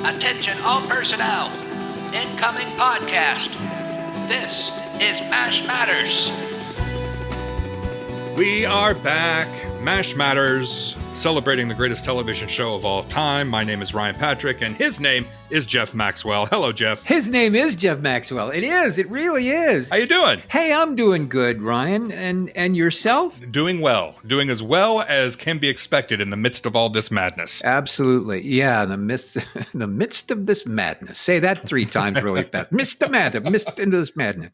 Attention all personnel. Incoming podcast. This is MASH Matters. We are back. MASH Matters, celebrating the greatest television show of all time. My name is Ryan Patrick, and his name is Jeff Maxwell. Hello, Jeff. His name is Jeff Maxwell. It is. It really is. How you doing? Hey, I'm doing good, Ryan. And yourself? Doing well. Doing as well as can be expected in the midst of all this madness. Absolutely. Yeah, in the midst of this madness. Say that 3 times really fast. Midst into this madness.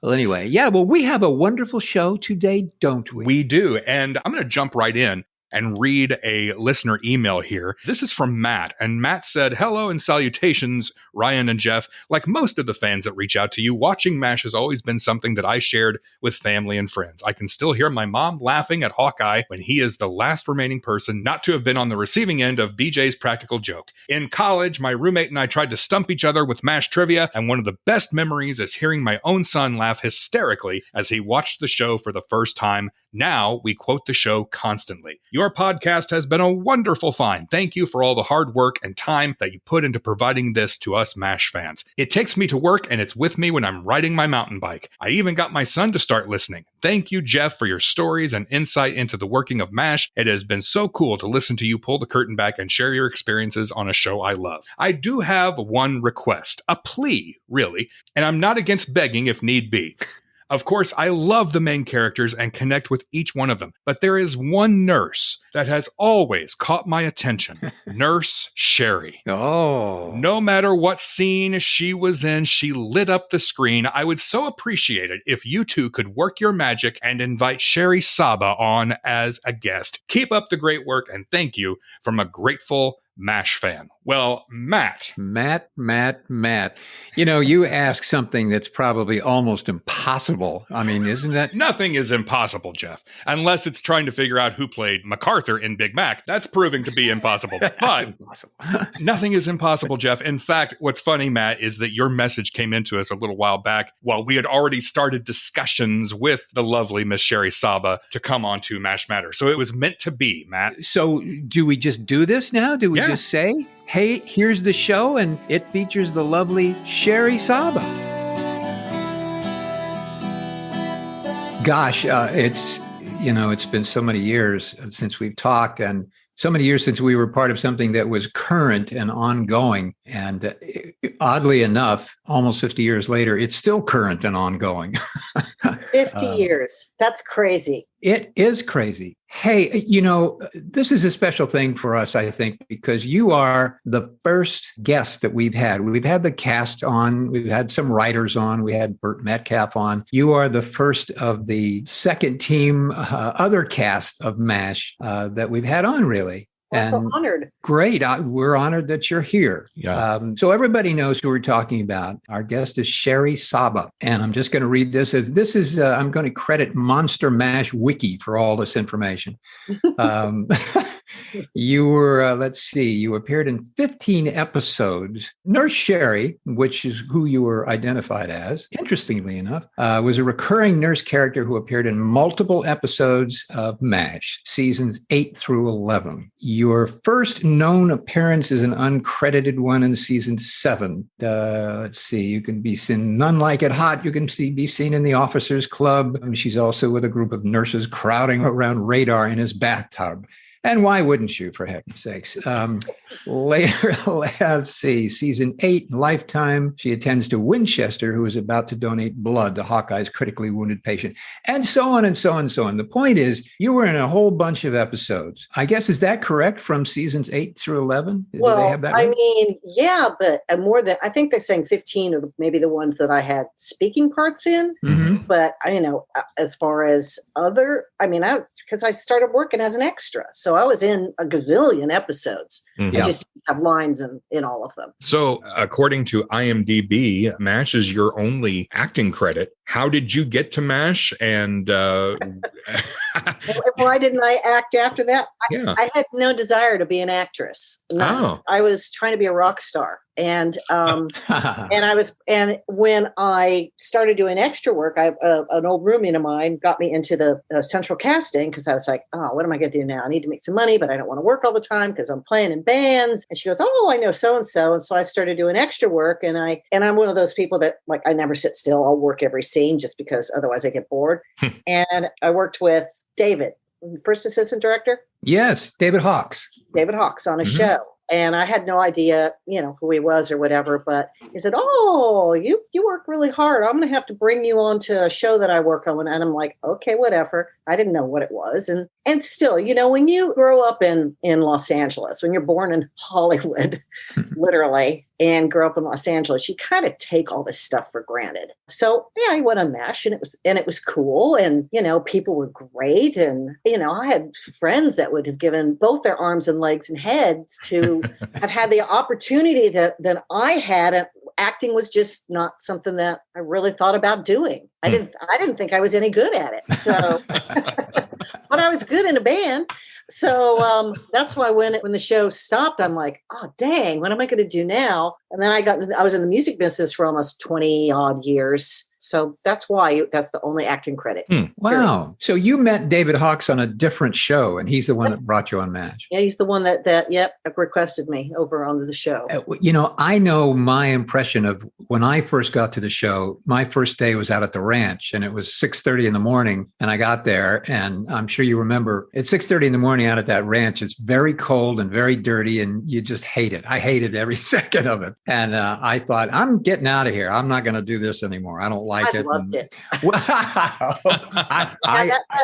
Well, anyway, yeah, well, we have a wonderful show today, don't we? We do. And I'm going to jump right in and read a listener email here. This is from Matt, and Matt said, "Hello and salutations, Ryan and Jeff. Like most of the fans that reach out to you, watching MASH has always been something that I shared with family and friends. I can still hear my mom laughing at Hawkeye when he is the last remaining person not to have been on the receiving end of BJ's practical joke. In college, my roommate and I tried to stump each other with MASH trivia, and one of the best memories is hearing my own son laugh hysterically as he watched the show for the first time. Now we quote the show constantly. Your podcast has been a wonderful find. Thank you for all the hard work and time that you put into providing this to us MASH fans. It takes me to work and it's with me when I'm riding my mountain bike. I even got my son to start listening. Thank you, Jeff, for your stories and insight into the working of MASH. It has been so cool to listen to you pull the curtain back and share your experiences on a show I love. I do have one request, a plea, really, and I'm not against begging if need be. Of course, I love the main characters and connect with each one of them, but there is one nurse that has always caught my attention, Nurse Shari. Oh. No matter what scene she was in, she lit up the screen. I would so appreciate it if you two could work your magic and invite Shari Saba on as a guest. Keep up the great work, and thank you from a grateful MASH fan." Well, Matt. You know, you ask something that's probably almost impossible. I mean, isn't that? Nothing is impossible, Jeff, unless it's trying to figure out who played MacArthur in Big Mac. That's proving to be impossible. But impossible. Nothing is impossible, Jeff. In fact, what's funny, Matt, is that your message came into us a little while back while we had already started discussions with the lovely Miss Shari Saba to come on to MASH Matter. So it was meant to be, Matt. So do we just do this now? Do we just say, hey, here's the show, and it features the lovely Shari Saba? Gosh, it's been so many years since we've talked, and so many years since we were part of something that was current and ongoing. And oddly enough, almost 50 years later, it's still current and ongoing. 50 years. That's crazy. It is crazy. Hey, this is a special thing for us, I think, because you are the first guest that we've had. We've had the cast on. We've had some writers on. We had Burt Metcalf on. You are the first of the second team, other cast of MASH that we've had on, really. I'm so honored. Great. We're honored that you're here. Yeah. So everybody knows who we're talking about. Our guest is Shari Saba. And I'm just going to read this as I'm going to credit Monster MASH Wiki for all this information. You were, you appeared in 15 episodes. Nurse Shari, which is who you were identified as, interestingly enough, was a recurring nurse character who appeared in multiple episodes of MASH, seasons 8 through 11. Your first known appearance is an uncredited one in season 7. You can be seen None Like It Hot. You can be seen in the Officers Club. She's also with a group of nurses crowding around Radar in his bathtub. And why wouldn't you, for heaven's sakes? Later, let's see, season 8, Lifetime, she attends to Winchester, who is about to donate blood to Hawkeye's critically wounded patient, and so on and so on and so on. The point is, you were in a whole bunch of episodes. I guess, is that correct, from seasons 8 through 11? Well, do they have that I right? mean, yeah, but more than, I think they're saying 15 of maybe the ones that I had speaking parts in. Mm-hmm. But, as far as because I started working as an extra. So I was in a gazillion episodes. Mm-hmm. I just have lines in all of them. So according to IMDb, MASH is your only acting credit. How did you get to MASH? And why didn't I act after that? Yeah. I had no desire to be an actress. I was trying to be a rock star. And and when I started doing extra work, an old roommate of mine got me into the central casting because I was like, oh, what am I going to do now? I need to make some money, but I don't want to work all the time because I'm playing in bands. And she goes, oh, I know so-and-so. And so I started doing extra work. And I'm one of those people that like, I never sit still. I'll work every scene just because otherwise I get bored. And I worked with David, first assistant director. Yes, David Hawks. David Hawks on a show. And I had no idea, who he was or whatever, but he said, oh, you work really hard. I'm going to have to bring you on to a show that I work on. And I'm like, okay, whatever. I didn't know what it was. And still, when you grow up in Los Angeles, when you're born in Hollywood, literally, and grow up in Los Angeles, you kind of take all this stuff for granted. So yeah, I went on MASH and it was cool. And, people were great. And, I had friends that would have given both their arms and legs and heads to have had the opportunity that I had. And acting was just not something that I really thought about doing. I didn't think I was any good at it. So, but I was good in a band. So that's why when the show stopped, I'm like, oh, dang, what am I going to do now? And then I was in the music business for almost 20 odd years. So that's why that's the only acting credit. Wow. So you met David Hawks on a different show, and he's the one that brought you on MASH. Yeah, he's the one that requested me over on the show. I know my impression of when I first got to the show. My first day was out at the ranch, and it was 6:30 in the morning, and I got there, and I'm sure you remember at 6:30 in the morning out at that ranch, it's very cold and very dirty, and you just hate it. I hated every second of it. And I thought, I'm getting out of here. I'm not going to do this anymore. I don't like it. I loved it. Wow. that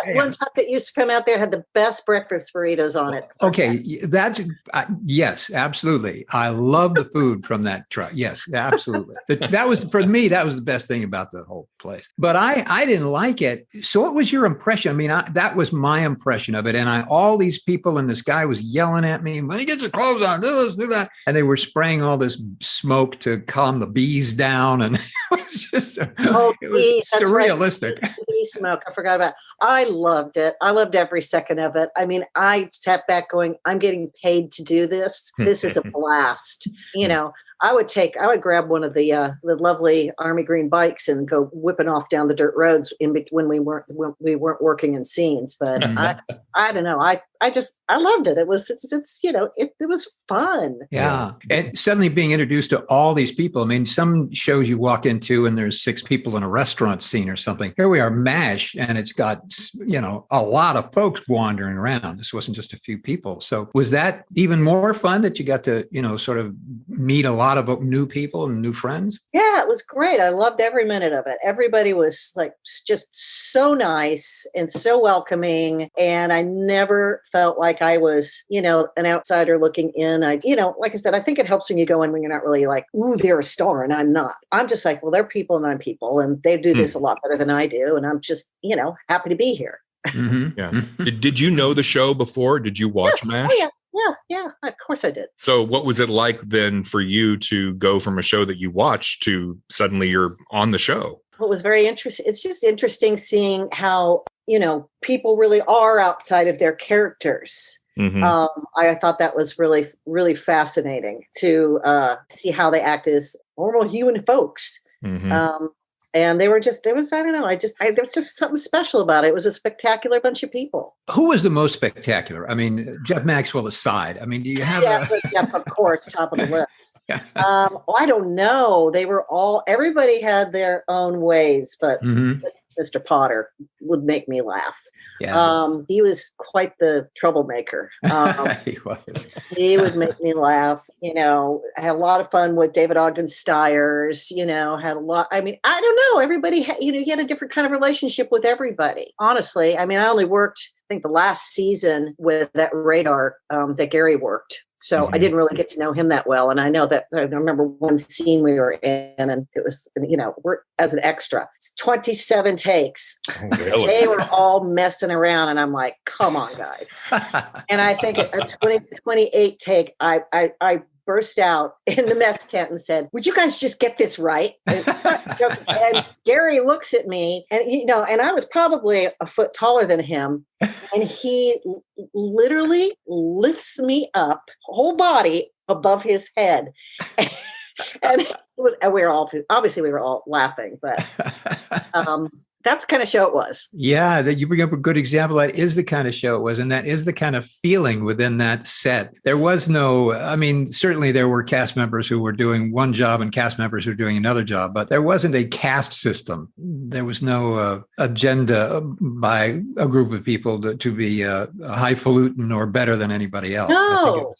one truck that used to come out there had the best breakfast burritos on it. Okay. Yes, absolutely. I love the food from that truck. Yes, absolutely. That was, for me, that was the best thing about the whole place. But I didn't like it. So what was your impression? I mean, that was my impression of it. And all these people, and this guy was yelling at me, get your clothes on, do this, do that. And they were spraying all this smoke to calm the bees down. And it was just surrealistic. Right. Bee smoke. I forgot about it. I loved it. I loved every second of it. I mean, I sat back going, I'm getting paid to do this. This is a blast. I would grab one of the lovely Army Green bikes and go whipping off down the dirt roads when we weren't working in scenes. But I don't know. I loved it. It was fun. Yeah. And suddenly being introduced to all these people. I mean, some shows you walk into and there's 6 people in a restaurant scene or something. Here we are, MASH, and it's got, a lot of folks wandering around. This wasn't just a few people. So was that even more fun that you got to, sort of meet a lot of new people and new friends? Yeah, it was great. I loved every minute of it. Everybody was like just so nice and so welcoming. And I never felt like I was, an outsider looking in. Like I said, I think it helps when you go in when you're not really like, ooh, they're a star and I'm not. I'm just like, well, they're people and I'm people, and they do this a lot better than I do. And I'm just, happy to be here. Mm-hmm. Yeah. Did you know the show before? Did you watch MASH? Yeah, of course I did. So what was it like then for you to go from a show that you watched to suddenly you're on the show? What was very interesting, it's just interesting seeing how, people really are outside of their characters. Mm-hmm. I thought that was really, really fascinating to see how they act as normal human folks. Mm-hmm. And there was just something special about it. It was a spectacular bunch of people. Who was the most spectacular? I mean, Jeff Maxwell aside. I mean, do you have Jeff, of course, top of the list. I don't know. Everybody had their own ways, but Mr. Potter would make me laugh. Yeah. He was quite the troublemaker. He was. He would make me laugh. I had a lot of fun with David Ogden Stiers, had a lot. I mean, I don't know. Everybody, you had a different kind of relationship with everybody. Honestly, I mean, I only worked, I think, the last season with that Radar that Gary worked. So I didn't really get to know him that well. And I know that I remember one scene we were in, and it was, we're as an extra, 27 takes. Oh, really? They were all messing around. And I'm like, come on, guys. And I think at 28 take, I burst out in the mess tent and said, would you guys just get this right? And Gary looks at me and, and I was probably a foot taller than him. And he literally lifts me up, whole body above his head. And we were all laughing, but that's the kind of show it was. Yeah, that you bring up a good example. That is the kind of show it was, and that is the kind of feeling within that set. There was no, I mean, certainly there were cast members who were doing one job and cast members who were doing another job, but there wasn't a caste system. There was no agenda by a group of people to be highfalutin or better than anybody else. No,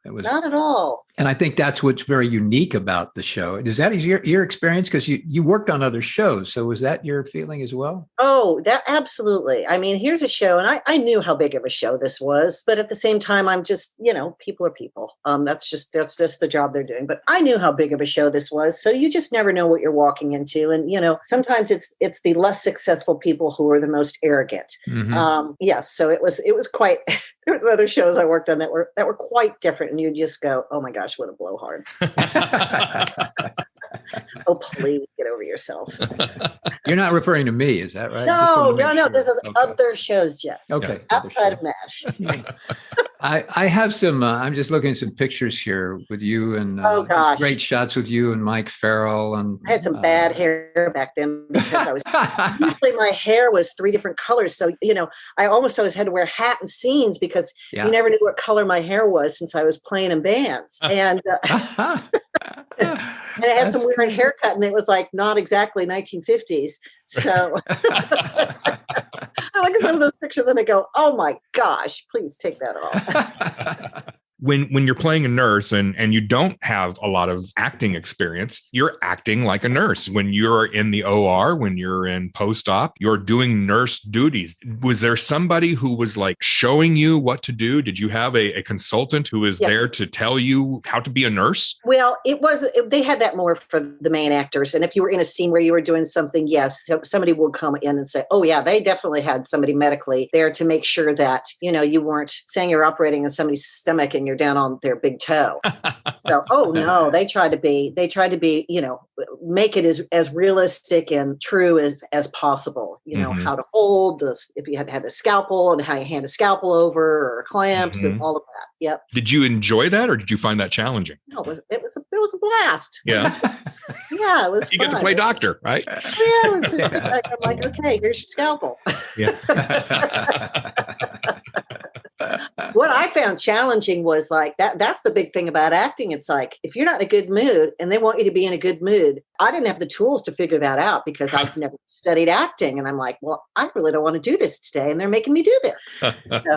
it was not at all. And I think that's what's very unique about the show. Is that your experience? Because you worked on other shows. So was that your feeling as well? Oh, that absolutely. I mean, here's a show, and I knew how big of a show this was, but at the same time, I'm just, people are people. That's just the job they're doing. But I knew how big of a show this was. So you just never know what you're walking into. And, sometimes it's the less successful people who are the most arrogant. Mm-hmm. Yes. So it was quite, there was other shows I worked on that were quite different. And you just go, oh my gosh, what a blowhard. Oh, please get over yourself. You're not referring to me, is that right? No. There's other shows, Jeff. Okay. Outside of MASH. I have some, I'm just looking at some pictures here with you and great shots with you and Mike Farrell. And I had some bad hair back then because I was, usually my hair was 3 different colors. So, I almost always had to wear a hat in scenes because you never knew what color my hair was since I was playing in bands. And, and I had some weird haircut, and it was like not exactly 1950s. So I look at some of those pictures and I go, "Oh my gosh, please take that off." When you're playing a nurse and you don't have a lot of acting experience, you're acting like a nurse. When you're in the OR, when you're in post-op, you're doing nurse duties. Was there somebody who was like showing you what to do? Did you have a consultant who was there to tell you how to be a nurse? Well, they had that more for the main actors. And if you were in a scene where you were doing something, yes, somebody would come in and say, oh yeah, they definitely had somebody medically there to make sure that, you weren't saying you're operating on somebody's stomach and you're down on their big toe. So, no, they tried to be, make it as realistic and true as possible. How to hold this, if you had a scalpel and how you hand a scalpel over or clamps and all of that. Yep. Did you enjoy that or did you find that challenging? No, it was a blast. Yeah. Yeah, it was You fun. get to play doctor, right? Yeah, I'm like, okay, here's your scalpel. Yeah. What I found challenging was like that's the big thing about acting. It's like, if you're not in a good mood and they want you to be in a good mood, I didn't have the tools to figure that out because I've never studied acting. And I'm like, well, I really don't want to do this today. And they're making me do this. So,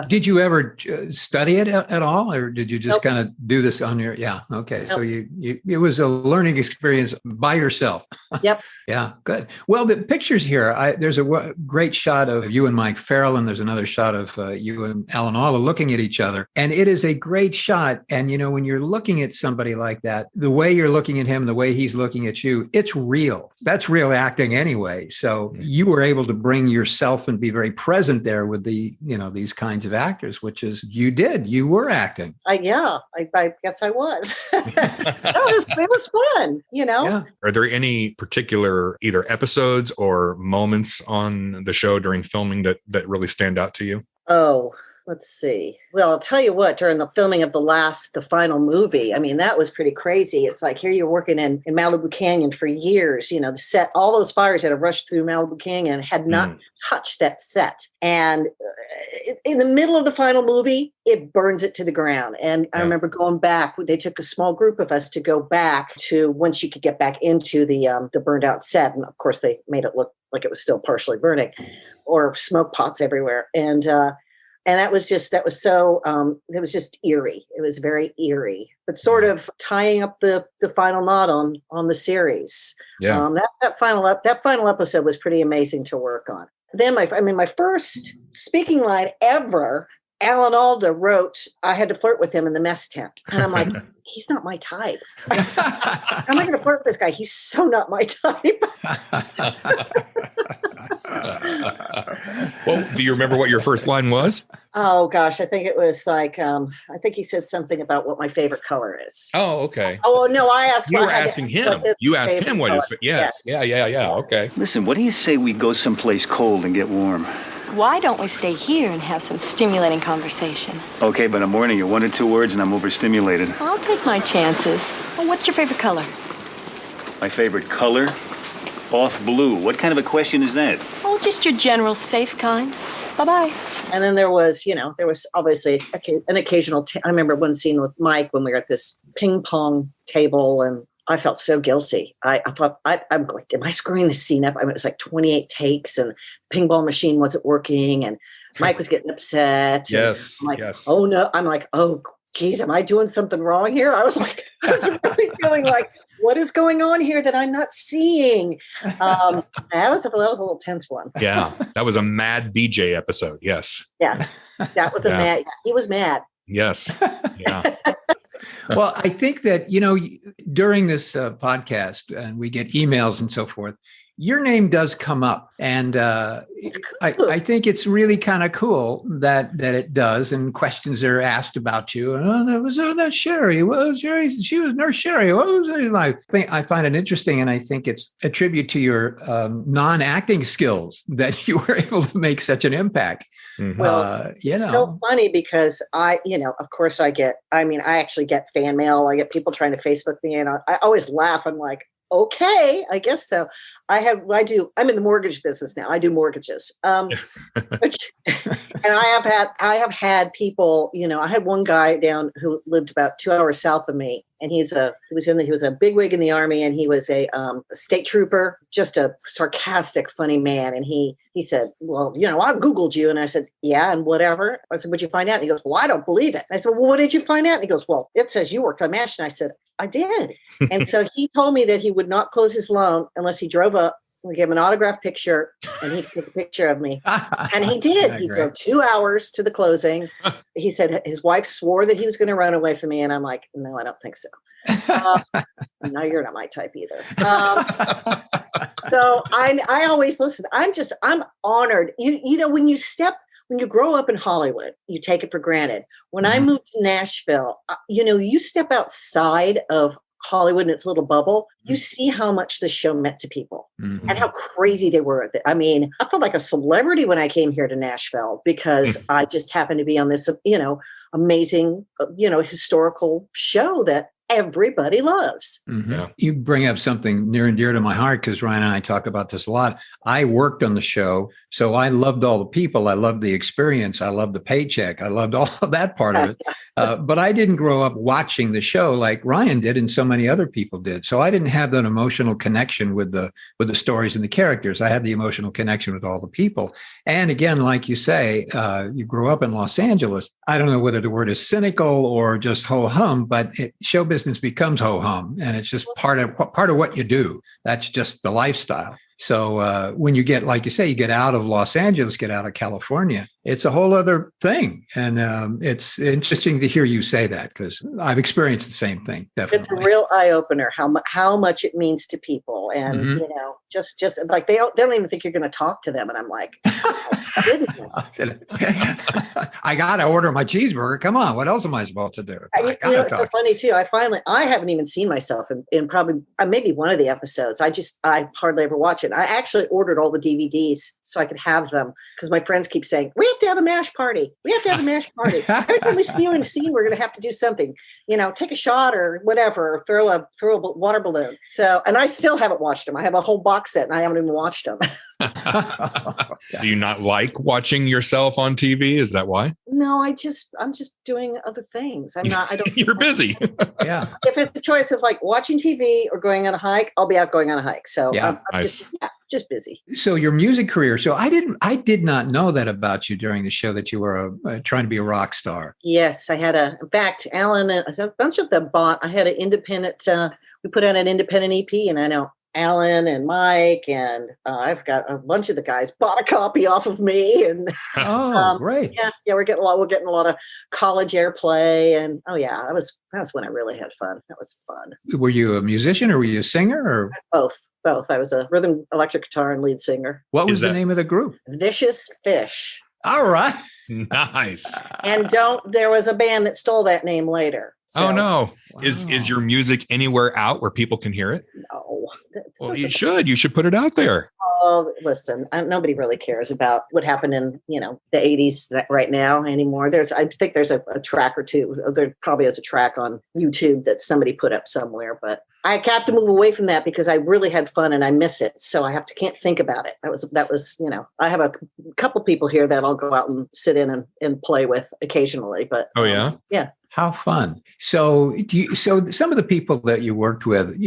did you ever study it at all? Or did you just kind of do this on your, okay. Nope. So it was a learning experience by yourself. Yep. Yeah, good. Well, the pictures here, there's a great shot of you and Mike Farrell, and there's another shot of you and Alan Alda looking at each other. And it is a great shot. And, when you're looking at somebody like that, the way you're looking at him, the way he's looking at you, it's real. That's real acting anyway. So you were able to bring yourself and be very present there with these kinds of actors, which is you did. You were acting. I guess I was. It was fun, Yeah. Are there any particular either episodes or moments on the show during filming that really stand out to you? Oh, let's see. Well, I'll tell you what, during the filming of the final movie, I mean, that was pretty crazy. It's like, here you're working in Malibu Canyon for years, the set, all those fires that have rushed through Malibu Canyon had not touched that set. And in the middle of the final movie, it burns it to the ground. And I remember going back, they took a small group of us to go back to once you could get back into the burned out set. And of course they made it look like it was still partially burning or smoke pots everywhere. And it was just eerie. It was very eerie, but sort of tying up the final knot on the series. Yeah. That final episode was pretty amazing to work on. Then my first speaking line ever, Alan Alda wrote, I had to flirt with him in the mess tent. And I'm like, he's not my type. How am I going to flirt with this guy? He's so not my type. Well, do you remember what your first line was? Oh, gosh. I think it was like, I think he said something about what my favorite color is. Oh, okay. Oh, no, I asked. You were asking him. You asked him what his, yes. Yeah. Okay. Listen, what do you say we go someplace cold and get warm? Why don't we stay here and have some stimulating conversation? Okay, but I'm warning you, 1 or 2 words and I'm overstimulated. I'll take my chances. Well, what's your favorite color? My favorite color? Off blue. What kind of a question is that? Oh, just your general safe kind. Bye-bye. And then there was obviously an occasional, I remember one scene with Mike when we were at this ping pong table, and I felt so guilty. I thought, I'm going, am I screwing the scene up? I mean, it was like 28 takes and the ping pong machine wasn't working and Mike was getting upset. Yes. I'm like, yes. oh no. I'm like, oh geez, am I doing something wrong here? I was really feeling like, what is going on here that I'm not seeing? That was a little tense one. Yeah. That was a mad BJ episode. Yes. Yeah. That was mad. He was mad. Yes. Yeah. Well, I think that, during this podcast, and we get emails and so forth, your name does come up. And It's cool. I think it's really kind of cool that it does. And questions are asked about you. That's Sheri. Well, Sheri, she was Nurse Shari. What was it like? I find it interesting. And I think it's a tribute to your non-acting skills that you were able to make such an impact. Mm-hmm. Well, it's so funny because of course I actually get fan mail. I get people trying to Facebook me and I always laugh. I'm like, okay, I guess so. I'm in the mortgage business now. I do mortgages. And I have had people, I had one guy down who lived about 2 hours south of me, and he was a bigwig in the Army, and he was a state trooper, just a sarcastic, funny man. And he said, well, I Googled you. And I said, yeah, and whatever. I said, what'd you find out? And he goes, well, I don't believe it. And I said, well, what did you find out? And he goes, well, it says you worked on MASH. And I said, I did. And so he told me that he would not close his loan unless he drove up. We gave him an autographed picture and he took a picture of me. And he did. He drove 2 hours to the closing. He said his wife swore that he was going to run away from me. And I'm like, no, I don't think so. No, you're not my type either. So I always listen. I'm honored. When you grow up in Hollywood, you take it for granted. When I moved to Nashville, you step outside of Hollywood and its little bubble, you see how much the show meant to people and how crazy they were. I mean, I felt like a celebrity when I came here to Nashville because I just happened to be on this, amazing, historical show that everybody loves. Mm-hmm. Yeah. You bring up something near and dear to my heart because Ryan and I talk about this a lot. I worked on the show, so I loved all the people. I loved the experience. I loved the paycheck. I loved all of that part of it. But I didn't grow up watching the show like Ryan did and so many other people did. So I didn't have that emotional connection with the stories and the characters. I had the emotional connection with all the people. And again, like you say, you grew up in Los Angeles. I don't know whether the word is cynical or just ho-hum, but show business becomes ho-hum, and it's just part of what you do. That's just the lifestyle. So when you get, like you say, you get out of Los Angeles, get out of California, it's a whole other thing. And it's interesting to hear you say that because I've experienced the same thing. Definitely. It's a real eye-opener how much it means to people. And, just like they don't even think you're going to talk to them. And I'm like, oh, goodness. I got to order my cheeseburger. Come on. What else am I supposed to do? It's so funny too. I haven't even seen myself in probably maybe one of the episodes. I hardly ever watch it. I actually ordered all the DVDs so I could have them because my friends keep saying, we have to have a MASH party. We have to have a MASH party. Every time we see you in a scene, we're going to have to do something, take a shot or whatever, or throw a water balloon. So, and I still haven't watched them. I have a whole box set and I haven't even watched them. Do you not like watching yourself on TV? Is that why? No, I'm just doing other things. You're busy. Yeah. If it's a choice of like watching TV or going on a hike, I'll be out going on a hike. So I'm just busy. So your music career. So I did not know that about you during the show that you were trying to be a rock star. Yes, I had in fact, Alan and a bunch of them I had an independent, we put out an independent EP and I know Alan and Mike and I've got a bunch of the guys bought a copy off of me and great. Yeah, we're getting a lot of college airplay and that was when I really had fun. That was fun. Were you a musician or were you a singer or both? I was a rhythm, electric guitar and lead singer. What was the name of the group? Vicious Fish. All right. Nice. And there was a band that stole that name later. So. Oh no. Wow. Is your music anywhere out where people can hear it? No. Well, you should put it out there. Oh, listen, nobody really cares about what happened in, the 80s right now anymore. I think there's a track or two. There probably is a track on YouTube that somebody put up somewhere, but I have to move away from that because I really had fun and I miss it. So I can't think about it. That was, I have a couple people here that I'll go out and sit in and play with occasionally, but Oh, yeah. Yeah. How fun. So some of the people that you worked with,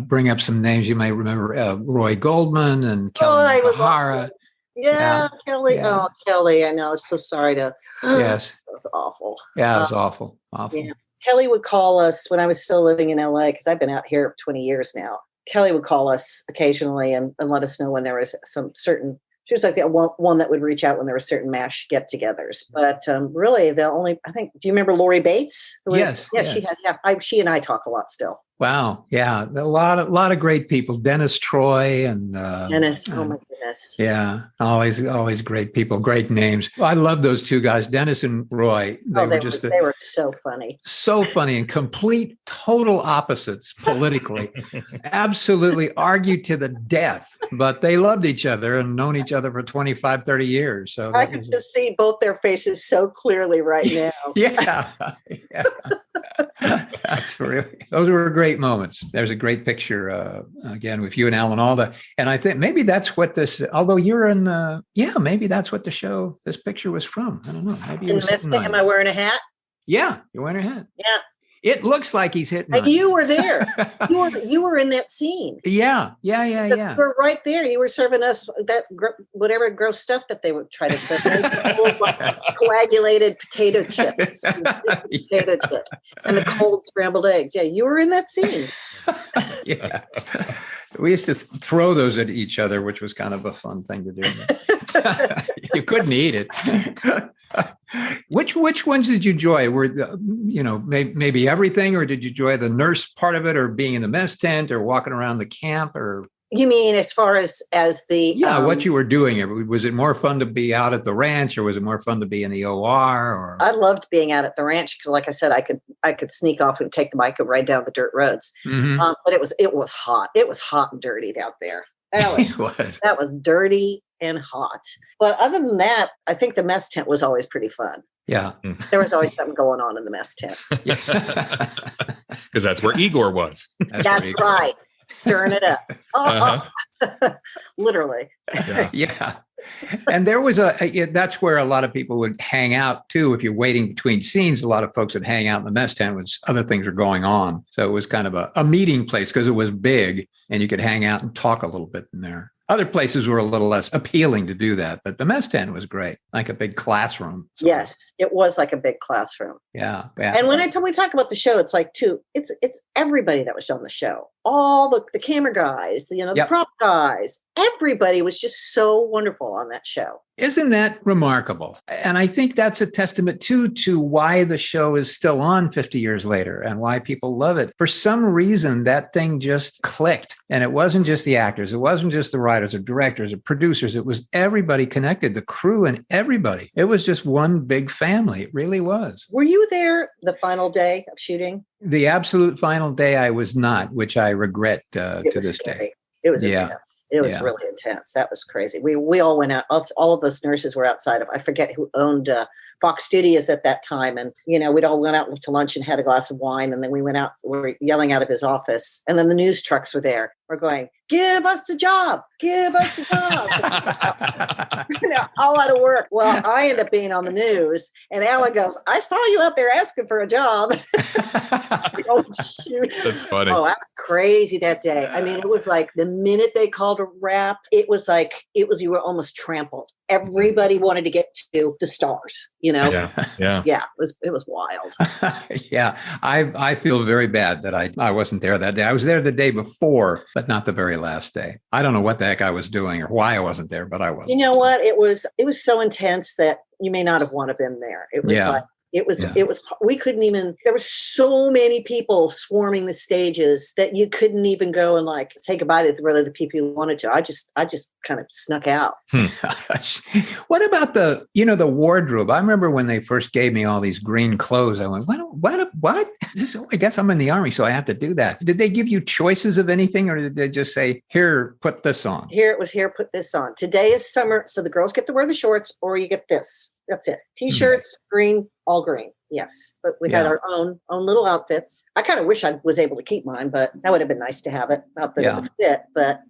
bring up some names you might remember, Roy Goldman and Kelly O'Hara. Awesome. Yeah, Kelly. Yeah. Oh, Kelly, I know. So sorry to. Yes. That was awful. Yeah, it was awful. Awful. Yeah. Kelly would call us when I was still living in LA, because I've been out here 20 years now. Kelly would call us occasionally and let us know when there was some certain. She was like the one that would reach out when there were certain MASH get-togethers. But really, do you remember Lori Bates? Yes. She and I talk a lot still. Wow. Yeah. A lot of great people. Dennis Troy and Dennis. Oh my goodness. Yeah. Always great people, great names. I love those two guys, Dennis and Roy. They were so funny. So funny and complete total opposites politically. Absolutely argued to the death, but they loved each other and known each other for 25, 30 years. So I can just see both their faces so clearly right now. Yeah. Those were great moments. There's a great picture again with you and Alan Alda, and I think maybe that's what this. Although you're in, maybe that's what this picture was from. I don't know. Maybe in the midst, am I wearing a hat? Yeah, you're wearing a hat. Yeah, it looks like he's hitting. And you were there. You were in that scene. Yeah. You were right there. You were serving us that whatever gross stuff that they would try to coagulated potato chips, and the cold scrambled eggs. Yeah, you were in that scene. Yeah. We used to throw those at each other, which was kind of a fun thing to do. You couldn't eat it. Which ones did you enjoy? Were maybe everything, or did you enjoy the nurse part of it, or being in the mess tent, or walking around the camp, or? You mean as far as the what you were doing? Was it more fun to be out at the ranch, or was it more fun to be in the OR? Or I loved being out at the ranch because, like I said, I could sneak off and take the bike and ride down the dirt roads. Mm-hmm. But it was hot. It was hot and dirty out there. That was dirty and hot. But other than that, I think the mess tent was always pretty fun. Yeah, there was always something going on in the mess tent. Because that's where Igor was. That's right. Stirring it up. Literally. Yeah. And there was that's where a lot of people would hang out too. If you're waiting between scenes, a lot of folks would hang out in the mess tent when other things were going on. So it was kind of a meeting place because it was big and you could hang out and talk a little bit in there. Other places were a little less appealing to do that, but the mess tent was great, like a big classroom. Yes, it was like a big classroom. Yeah. And when we talk about the show, it's like it's everybody that was on the show, all the camera guys, the prop guys, everybody was just so wonderful on that show. Isn't that remarkable? And I think that's a testament too to why the show is still on 50 years later and why people love it. For some reason, that thing just clicked. And it wasn't just the actors. It wasn't just the writers or directors or producers. It was everybody connected, the crew and everybody. It was just one big family. It really was. Were you there the final day of shooting? The absolute final day, I was not, which I regret to this day. It was intense. It was really intense. That was crazy. We all went out. All of those nurses were outside of, I forget who owned Fox Studios at that time. And, we'd all went out to lunch and had a glass of wine. And then we went out, we were yelling out of his office. And then the news trucks were there. We're going, give us a job. Give us a job. All out of work. Well, I end up being on the news. And Alan goes, I saw you out there asking for a job. Oh, shoot. That's funny. Oh, that was crazy that day. I mean, it was like the minute they called a wrap, you were almost trampled. Everybody wanted to get to the stars, Yeah. It was wild. Yeah. I feel very bad that I wasn't there that day. I was there the day before, but not the very last day. I don't know what the heck I was doing or why I wasn't there, but I wasn't. You know what? It was so intense that you may not have want to been there. It was It was, we couldn't even, there were so many people swarming the stages that you couldn't even go and like say goodbye to the people you wanted to. I just kind of snuck out. What about the wardrobe? I remember when they first gave me all these green clothes, I went, what? I guess I'm in the Army, so I have to do that. Did they give you choices of anything, or did they just say, here, put this on? Here, put this on. Today is summer, so the girls get to wear the shorts, or you get this. That's it. T-shirts, green, all green. Yes. But we had our own little outfits. I kind of wish I was able to keep mine, but that would have been nice to have it. Not that it would fit, but.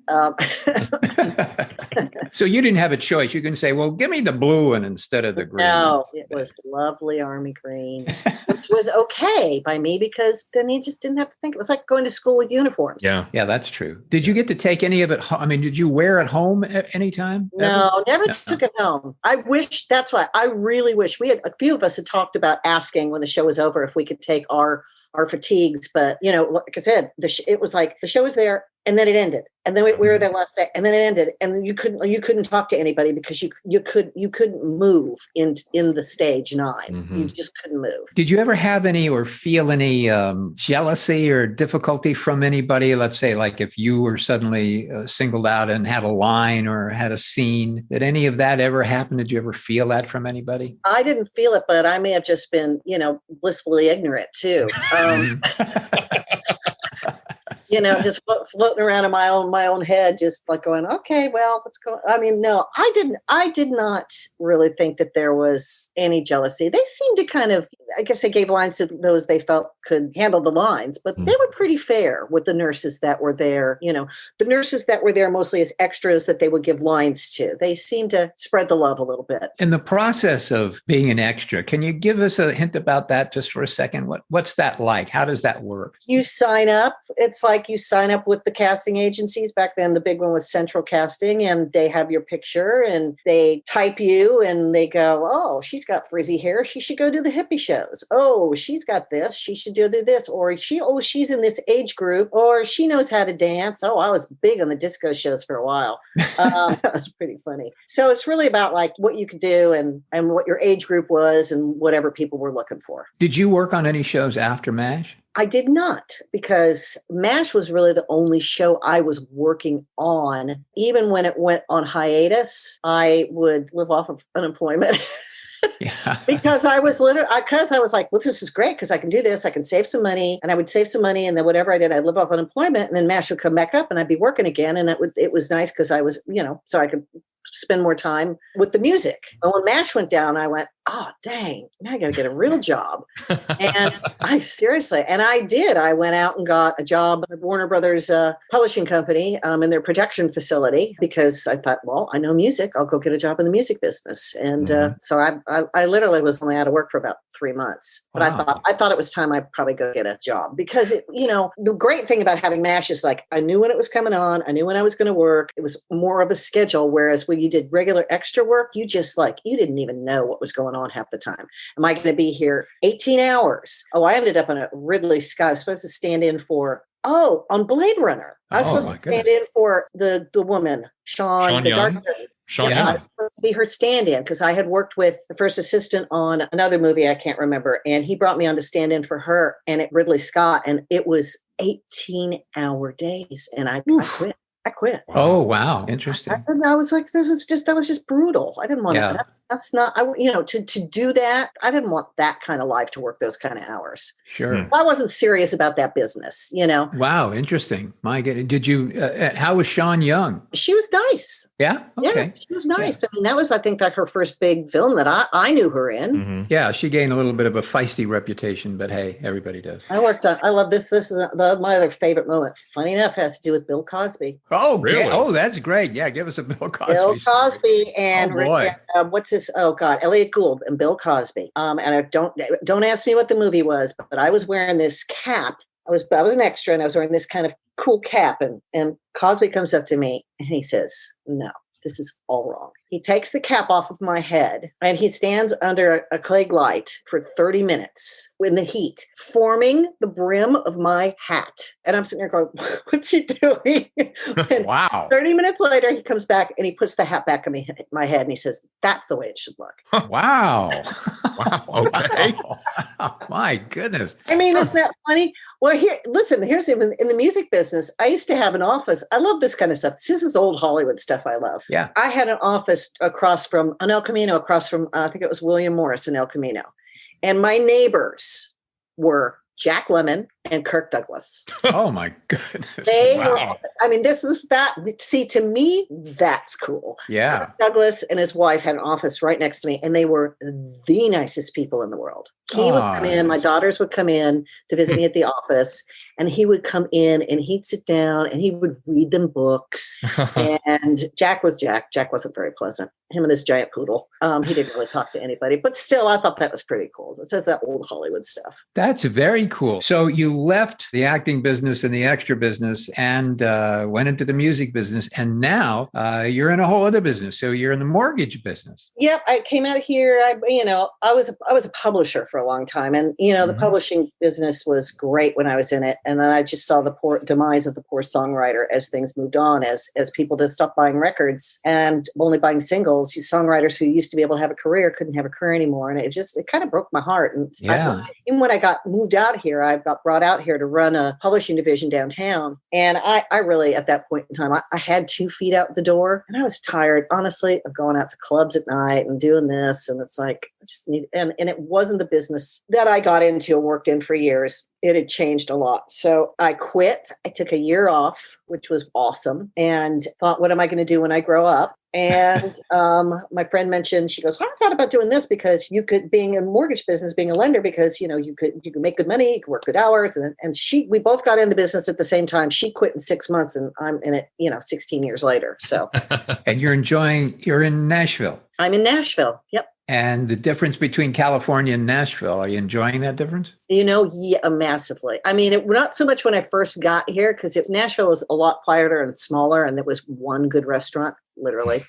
So you didn't have a choice. You can say, well, give me the blue one instead of the green. No, it was lovely army green, which was okay by me because then you just didn't have to think. It was like going to school with uniforms. Yeah, that's true. Did you get to take any of it home? I mean, did you wear it home at any time? No, never took it home. I wish, that's why I really wish a few of us had talked about asking when the show was over if we could take our fatigues. But, like I said, it was like the show was there and then it ended. And then we were there last day and then it ended. And you couldn't talk to anybody because you couldn't move in the stage 9. Mm-hmm. You just couldn't move. Did you ever have any or feel any jealousy or difficulty from anybody? Let's say like if you were suddenly singled out and had a line or had a scene, did any of that ever happen? Did you ever feel that from anybody? I didn't feel it, but I may have just been, blissfully ignorant too. Just floating around in my own head, just like going, okay, well, what's going on? I mean, no, I did not really think that there was any jealousy. They seemed to kind of, I guess they gave lines to those they felt could handle the lines, but they were pretty fair with the nurses that were there. The nurses that were there mostly as extras that they would give lines to. They seemed to spread the love a little bit. In the process of being an extra, can you give us a hint about that just for a second? What's that like? How does that work? You sign up. It's like you sign up with the casting agencies. Back then, the big one was Central Casting, and they have your picture and they type you and they go, oh, she's got frizzy hair. She should go do the hippie shows. Oh, she's got this. She should do this. Or she's in this age group, or she knows how to dance. Oh, I was big on the disco shows for a while. That was pretty funny. So it's really about like what you could do and what your age group was and whatever people were looking for. Did you work on any shows after MASH? I did not, because MASH was really the only show I was working on. Even when it went on hiatus, I would live off of unemployment. Yeah. Because I was like, well, this is great because I can do this. I can save some money, and I would save some money. And then whatever I did, I'd live off unemployment, and then MASH would come back up and I'd be working again. And it was nice because I was, so I could spend more time with the music. But when MASH went down, I went, oh, dang, now I got to get a real job. And I did. I went out and got a job at Warner Brothers publishing company in their production facility because I thought, well, I know music. I'll go get a job in the music business. And so I literally was only out of work for about 3 months. But wow. I thought it was time I'd probably go get a job because, the great thing about having MASH is like, I knew when it was coming on. I knew when I was going to work. It was more of a schedule. Whereas when you did regular extra work, you didn't even know what was going on half the time. Am I going to be here 18 hours? Oh, I ended up on a Ridley Scott. I was supposed to stand in on Blade Runner. I was supposed to stand in for the woman, Sean the Young. Doctor. Sean I was supposed to be her stand-in because I had worked with the first assistant on another movie I can't remember, and he brought me on to stand in for her and at Ridley Scott, and it was 18-hour days, and I quit. I quit. Oh, wow. Interesting. I was like, that was just brutal. I didn't want to. That's not, to do that. I didn't want that kind of life to work those kind of hours. Sure. I wasn't serious about that business, Wow. Interesting. My God. Did you, how was Sean Young? She was nice. Yeah. Okay. Yeah, she was nice. Yeah. I mean, that was, I think, that her first big film that I knew her in. Mm-hmm. Yeah. She gained a little bit of a feisty reputation, but hey, everybody does. I love this. This is my other favorite moment. Funny enough, it has to do with Bill Cosby. Oh, really? Yeah. Oh, that's great. Yeah. Give us a Bill Cosby. Bill Cosby story. And what's his? Oh God, Elliot Gould and Bill Cosby. And I don't ask me what the movie was, but I was wearing this cap. I was an extra, and I was wearing this kind of cool cap. And Cosby comes up to me and he says, "No, this is all wrong. He takes the cap off of my head and he stands under a Klieg light for 30 minutes in the heat, forming the brim of my hat. And I'm sitting there going, what's he doing? Wow. 30 minutes later, he comes back and he puts the hat back on my head and he says, that's the way it should look. Wow. Wow. Okay. Oh, my goodness. I mean, isn't that funny? Well, here's in the music business, I used to have an office. I love this kind of stuff. This is old Hollywood stuff I love. Yeah. I had an office across from El Camino, I think it was William Morris in El Camino. And my neighbors were Jack Lemmon and Kirk Douglas. Oh my goodness. They were, I mean, this is that. See, to me, that's cool. Yeah. Kirk Douglas and his wife had an office right next to me, and they were the nicest people in the world. He would come in, my daughters would come in to visit me at the office, and he would come in and he'd sit down and he would read them books. And Jack was Jack. Jack wasn't very pleasant. Him and his giant poodle. He didn't really talk to anybody, but still, I thought that was pretty cool. It's that old Hollywood stuff. That's very cool. So you left the acting business and the extra business and went into the music business. And now you're in a whole other business. So you're in the mortgage business. Yep. I came out here. I was a publisher for a long time. And, the publishing business was great when I was in it. And then I just saw the poor demise of the poor songwriter as things moved on, as people just stopped buying records and only buying singles. These songwriters who used to be able to have a career couldn't have a career anymore. And it kind of broke my heart. And even when I got moved out here, I got brought out here to run a publishing division downtown. And I really, at that point in time, I had 2 feet out the door and I was tired, honestly, of going out to clubs at night and doing this. And it's like, I just need, and it wasn't the business that I got into and worked in for years. It had changed a lot. So I quit. I took a year off, which was awesome, and thought, what am I going to do when I grow up? And my friend mentioned, she goes, I thought about doing this because you could, being in mortgage business, being a lender, because, you could make good money, you could work good hours. And we both got into business at the same time. She quit in 6 months and I'm in it, 16 years later. So. And you're in Nashville. I'm in Nashville. Yep. And the difference between California and Nashville, are you enjoying that difference? Yeah, massively. I mean, not so much when I first got here, because Nashville was a lot quieter and smaller, and there was one good restaurant, literally.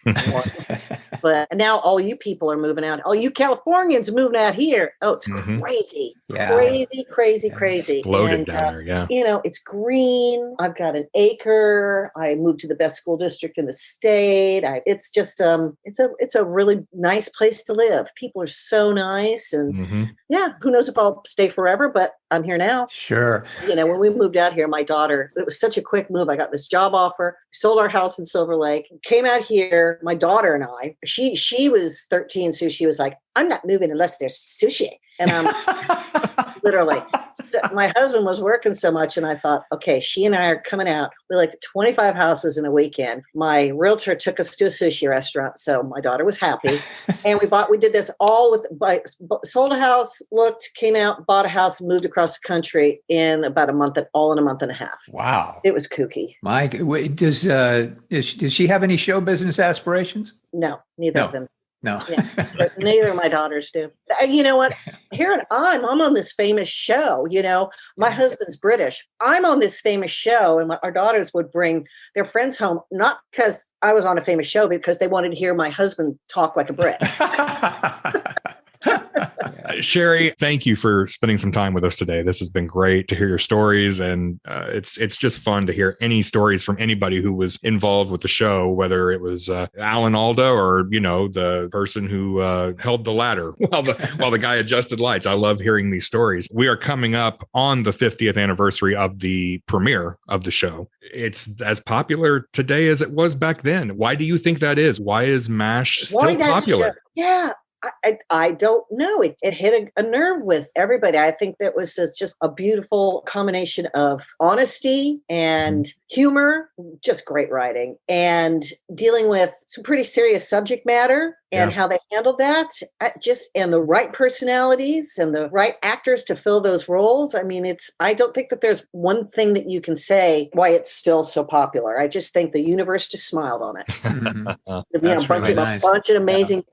But now all you people are moving out. All you Californians moving out here. Oh, it's crazy. Yeah. Crazy. Exploded down there, yeah. It's green. I've got an acre. I moved to the best school district in the state. It's just, it's a really nice place to live. People are so nice. And who knows if I'll stay forever, but I'm here now. Sure. When we moved out here, my daughter, it was such a quick move. I got this job offer, sold our house in Silver Lake, came out here. My daughter and I, she was 13. So she was like, I'm not moving unless there's sushi. And I'm literally, my husband was working so much. And I thought, okay, she and I are coming out. We like 25 houses in a weekend. My realtor took us to a sushi restaurant. So my daughter was happy. And we did this all sold a house, came out, bought a house, moved across the country in about a month and a half. Wow. It was kooky. Mike, does she have any show business aspirations? No, neither of them. No. Yeah, but neither of my daughters do. You know what? Here I'm on this famous show. My husband's British. I'm on this famous show, and our daughters would bring their friends home, not because I was on a famous show, but because they wanted to hear my husband talk like a Brit. Sheri, thank you for spending some time with us today. This has been great to hear your stories, and it's just fun to hear any stories from anybody who was involved with the show, whether it was Alan Alda or the person who held the ladder while the guy adjusted lights. I love hearing these stories. We are coming up on the 50th anniversary of the premiere of the show. It's as popular today as it was back then. Why do you think that is? Why is MASH still popular? Yeah. I don't know. It hit a nerve with everybody. I think that was just a beautiful combination of honesty and humor, just great writing, and dealing with some pretty serious subject matter and how they handled that. And the right personalities and the right actors to fill those roles. I mean, I don't think that there's one thing that you can say why it's still so popular. I just think the universe just smiled on it.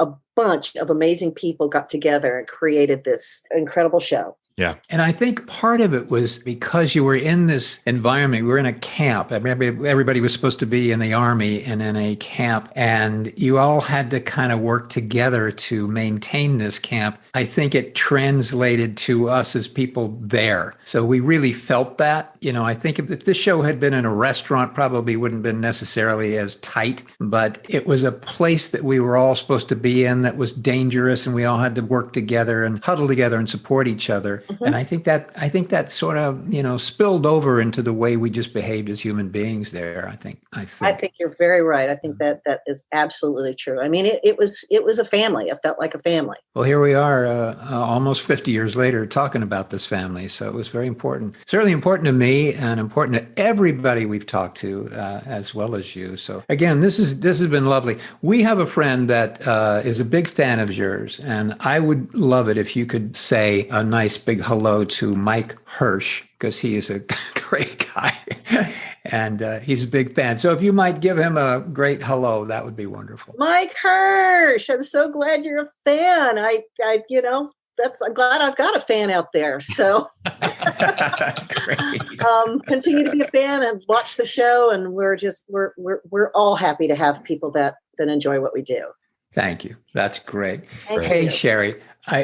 A bunch of amazing people got together and created this incredible show. Yeah. And I think part of it was because you were in this environment, we were in a camp. Everybody was supposed to be in the army and in a camp, and you all had to kind of work together to maintain this camp. I think it translated to us as people there. So we really felt that. I think if this show had been in a restaurant, probably wouldn't have been necessarily as tight, but it was a place that we were all supposed to be in that was dangerous, and we all had to work together and huddle together and support each other. Mm-hmm. And I think that sort of, spilled over into the way we just behaved as human beings there. I think you're very right. I think that is absolutely true. I mean, it was a family. It felt like a family. Well, here we are almost 50 years later talking about this family. So it was very important, certainly important to me and important to everybody we've talked to, as well as you. So again, this has been lovely. We have a friend that is a big fan of yours, and I would love it if you could say a nice big hello to Mike Hirsch, because he is a great guy and he's a big fan. So if you might give him a great hello, that would be wonderful. Mike Hirsch, I'm so glad you're a fan. I'm glad I've got a fan out there. So continue to be a fan and watch the show. And we're all happy to have people that enjoy what we do. Thank you. That's great. Thank you. Sheri,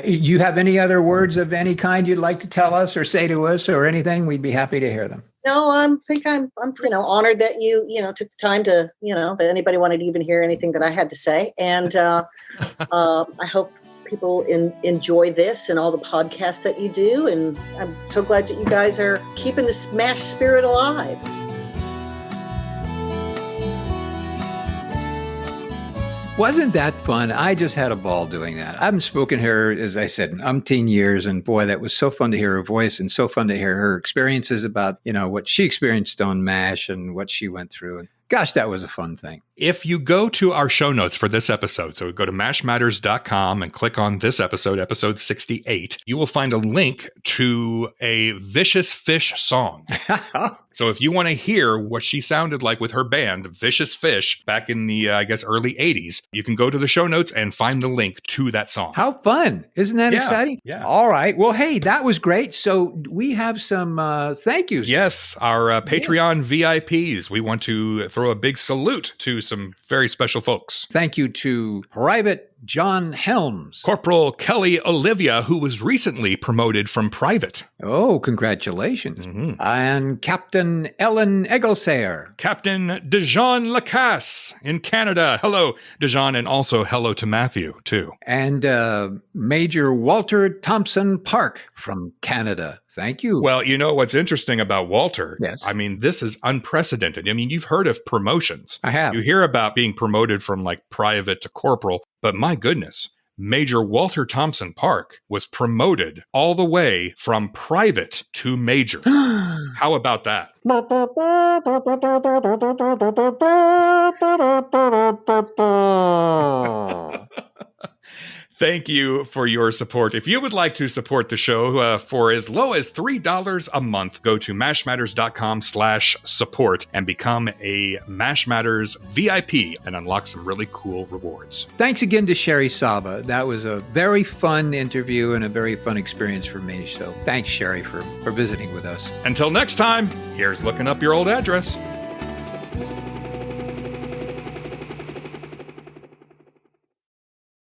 you have any other words of any kind you'd like to tell us or say to us or anything? We'd be happy to hear them. No, I'm honored that you took the time to, that anybody wanted to even hear anything that I had to say. And I hope people enjoy this and all the podcasts that you do. And I'm so glad that you guys are keeping the Smash spirit alive. Wasn't that fun? I just had a ball doing that. I haven't spoken to her, as I said, in umpteen years. And boy, that was so fun to hear her voice and so fun to hear her experiences about, what she experienced on MASH and what she went through. And gosh, that was a fun thing. If you go to our show notes for this episode, so go to mashmatters.com and click on this episode 68, you will find a link to a Vicious Fish song. So if you want to hear what she sounded like with her band, Vicious Fish, back in the, early 80s, you can go to the show notes and find the link to that song. How fun. Isn't that exciting? Yeah. All right. Well, hey, that was great. So we have some thank yous. Yes, our Patreon VIPs. We want to throw a big salute to some very special folks. Thank you to Private John Helms, Corporal Kelly Olivia, who was recently promoted from private. Oh, congratulations. Mm-hmm. And Captain Ellen Egglesare. Captain Dejan Lacasse in Canada. Hello, Dejan, and also hello to Matthew, too. And Major Walter Thompson Park from Canada. Thank you. Well, what's interesting about Walter? Yes. I mean, this is unprecedented. I mean, you've heard of promotions. I have. You hear about being promoted from private to corporal, but my goodness, Major Walter Thompson Park was promoted all the way from private to major. How about that? Thank you for your support. If you would like to support the show for as low as $3 a month, go to mashmatters.com/support and become a Mash Matters VIP and unlock some really cool rewards. Thanks again to Shari Saba. That was a very fun interview and a very fun experience for me. So thanks, Shari, for visiting with us. Until next time, here's looking up your old address.